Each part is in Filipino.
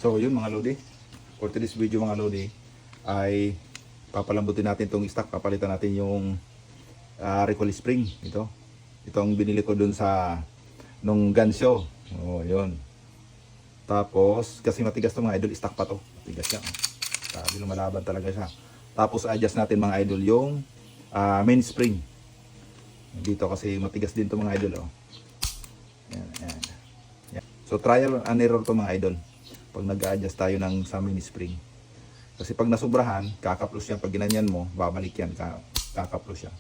So yun mga lodi, for today's video mga lodi ay papalambutin natin itong stock. Papalitan natin yung recoil spring. Itong binili ko dun sa nung gun show. Yun. Tapos kasi matigas to mga idol, stock pa to, matigas siya. Sabi lumalaban talaga siya. Tapos adjust natin mga idol yung mainspring dito kasi matigas din to mga idol. Yan. So trial and error to mga idol pag nag-adjust tayo ng sa mainspring. Kasi pag nasubrahan, kakaplos yan. Pag ginanyan mo, babalik yan, kakaplos yan.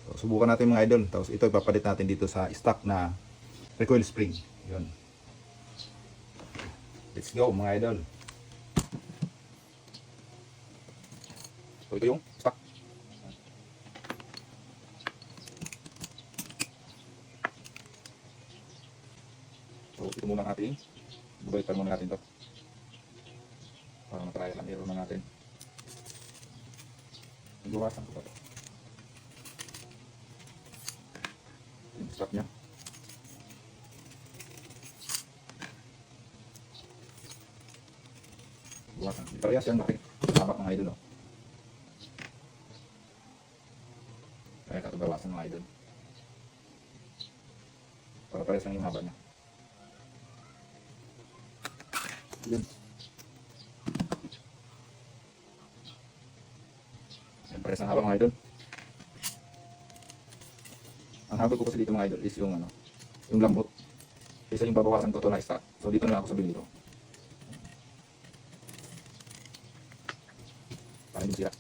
So subukan natin mga idol. Tapos ito ipapalit natin dito sa stock na recoil spring. Yun. Let's go mga idol. So ito yung stock. So ito muna natin. Bubalitan muna natin to para matry lang error na natin. Gawasan ko pa to. Yung stock nya. Gawasan. Parehas yan bakit sapat mga idol. Kaya ito gawasan mga idol. Para parehas lang yung haba nya. Yun. Yan, pares ang haba mga idol. Ang habol ko kasi dito mga idol is yung yung lambot. Isa yung babawasan ko to na stock. So dito na lang ako sabihin dito. Para hindi sira.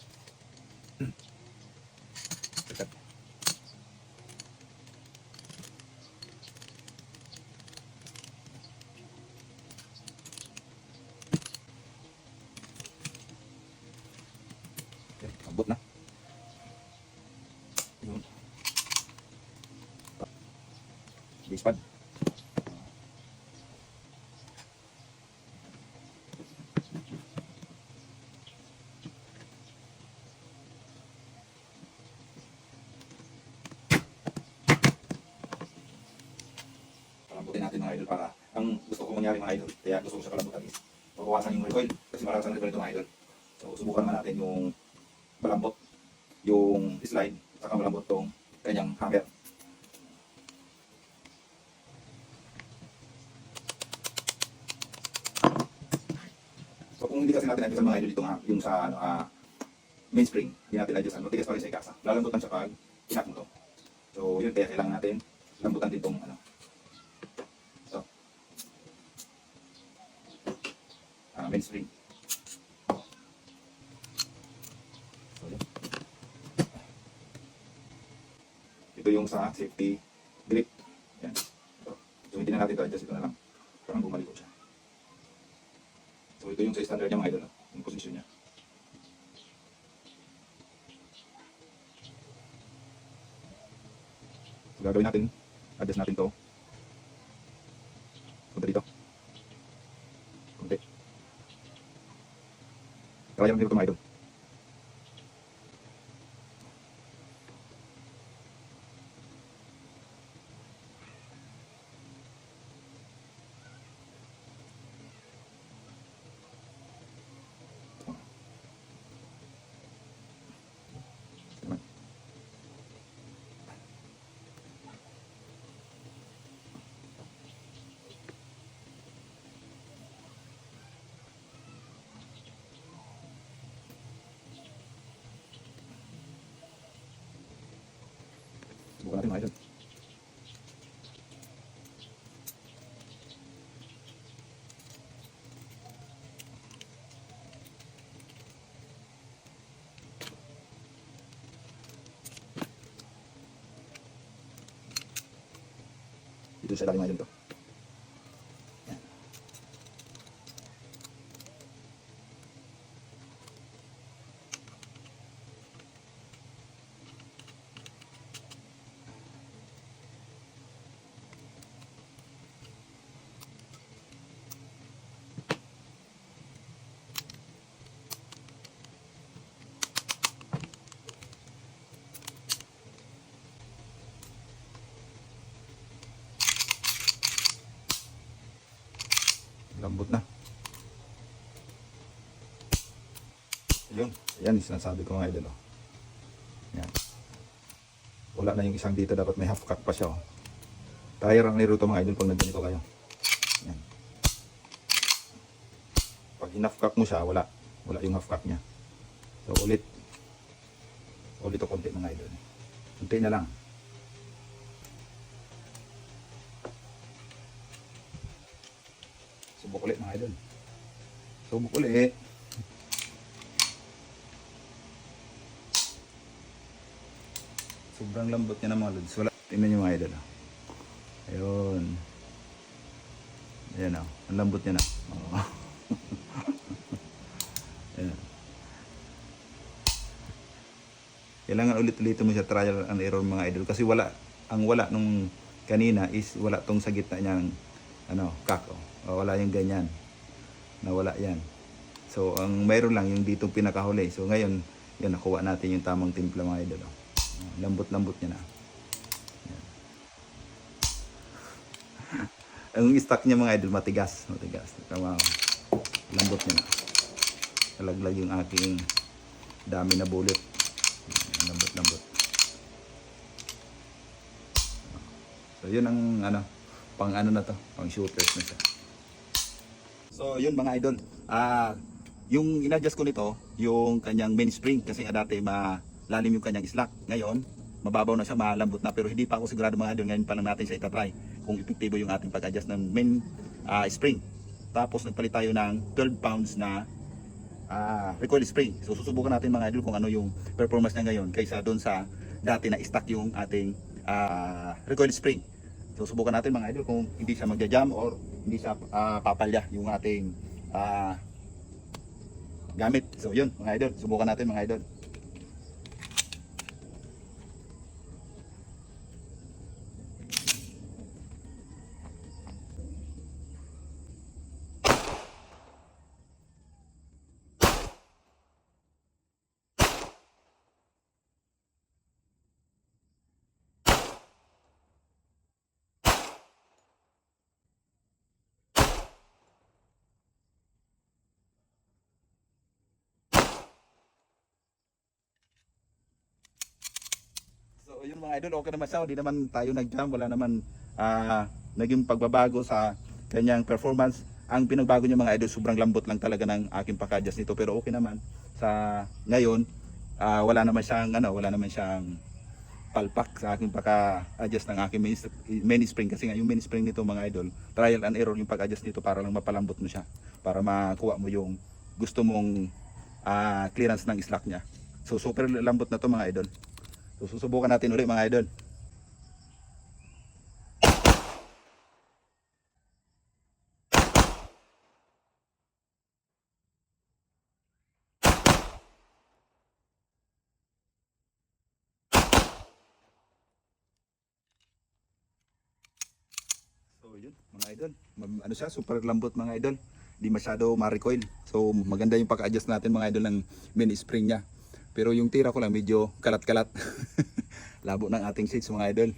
Lambot na. Yun. Base pad. Palambutin natin mga idol para ang gusto ko mangyari mga idol. Kaya gusto ko siya palambutan is mabawasan yung recoil kasi marami sa recoil ito mga idol. So subukan naman natin yung malambot yung slide saka malambot tong kanyang hammer. So kung hindi kasi natin adjust mga idol dito yung sa mainspring, hindi natin adjust matigas pa rin sa ikasa. Lalambutan siya pag inat mo to. So yun kaya kailangan natin lambutan din tong mainspring. Ito yung sa safety grip. Yan. So hindi na natin ito adjust, ito na lang. Parang bumalikot siya. So ito yung sa standard niya mga idol, yung position niya. So gagawin natin, adjust natin to. Punta dito. Kunti. Kaya lang dito mga idol. Subukan natin mga idol. Dito sa ilalim mga idol to. Lambot na. Yun. Yan yung sinasabi ko mga idol. Oh. Yan. Wala na yung isang dito. Dapat may half cock pa siya. Oh. Tire ang niluto mga idol pag nagganito kayo. Yan. Pag in-half cock mo siya, wala. Wala yung half cock niya. So ulit. Ulit o konti mga idol. Konti na lang. Subok ulit mga idol. Subok ulit. Sobrang lambot niya ng mga lods. Wala. Tingnan niyo mga idol. Ayun. Ayan o. Ang lambot niya na. Oh. Ayan. Kailangan ulit-ulit mo siya trial and error mga idol. Kasi wala. Ang wala nung kanina is wala tong sa gitna niyang kako. Wala yung ganyan. Nawala yan. So ang mayroon lang yung dito pinakahuli. So ngayon, yun, nakuha natin yung tamang timpla mga idol. Lambot-lambot niya na. Yan. Ang stock niya mga idol matigas. Lambot niya na. Nalaglag yung aking dami na bullet. Lambot-lambot. So yun ang pang na to, pang shooters na siya. So yun mga idol. Yung in-adjust ko nito, yung kanyang mainspring kasi dati malalim yung kanyang slack. Ngayon, mababaw na siya, malambot na, pero hindi pa ako sigurado mga idol. Ngayon pa lang natin siya itatry kung epektibo yung ating pag-adjust ng main spring. Tapos nagpalit tayo ng 12 pounds na recoil spring. So susubukan natin mga idol kung ano yung performance niya ngayon kaysa doon sa dati na stock yung ating recoil spring. So susubukan natin mga idol kung hindi siya magja-jam or hindi siya papalya yung ating gamit. So yun mga idol, subukan natin mga idol. So yun mga idol, okay naman siya. Hindi naman tayo nag-jam, wala naman naging pagbabago sa kanyang performance. Ang pinagbago niya mga idol, sobrang lambot lang talaga ng aking paka-adjust nito. Pero okay naman sa ngayon, wala naman siyang palpak sa aking paka-adjust ng aking main spring. Kasi nga yung main spring nito mga idol, trial and error yung pag-adjust nito para lang mapalambot mo siya. Para makuha mo yung gusto mong clearance ng slack niya. So super lambot na to mga idol. So susubukan natin ulit mga idol. So yun mga idol, ano siya, super lambot mga idol. Di masyado ma-recoil. So maganda yung pag-adjust natin mga idol ng main spring niya. Pero yung tira ko lang medyo kalat-kalat. Labo ng ating seats mga idol.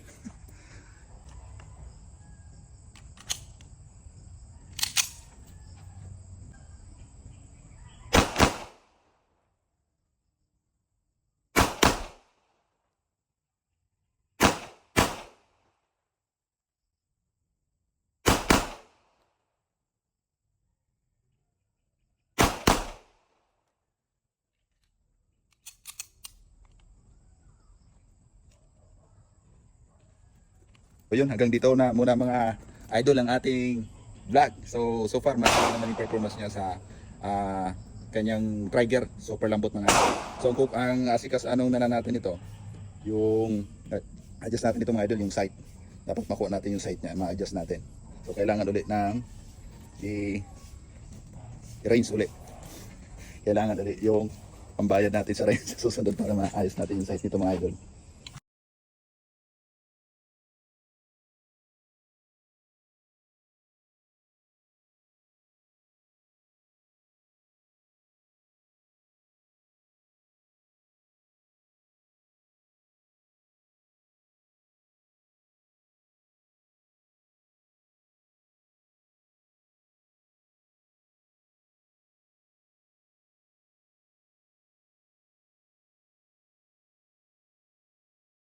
So yun, hanggang dito na muna mga idol ang ating vlog. So far masaya naman yung performance niya sa kanyang trigger. Super lambot mga idol. So ang asikas natin ito, yung adjust natin ito mga idol, yung sight. Dapat makuha natin yung sight niya, ma-adjust natin. So kailangan ulit ng i-range ulit. Kailangan ulit yung pambayad natin sa range susunod para maayos natin yung sight nito mga idol.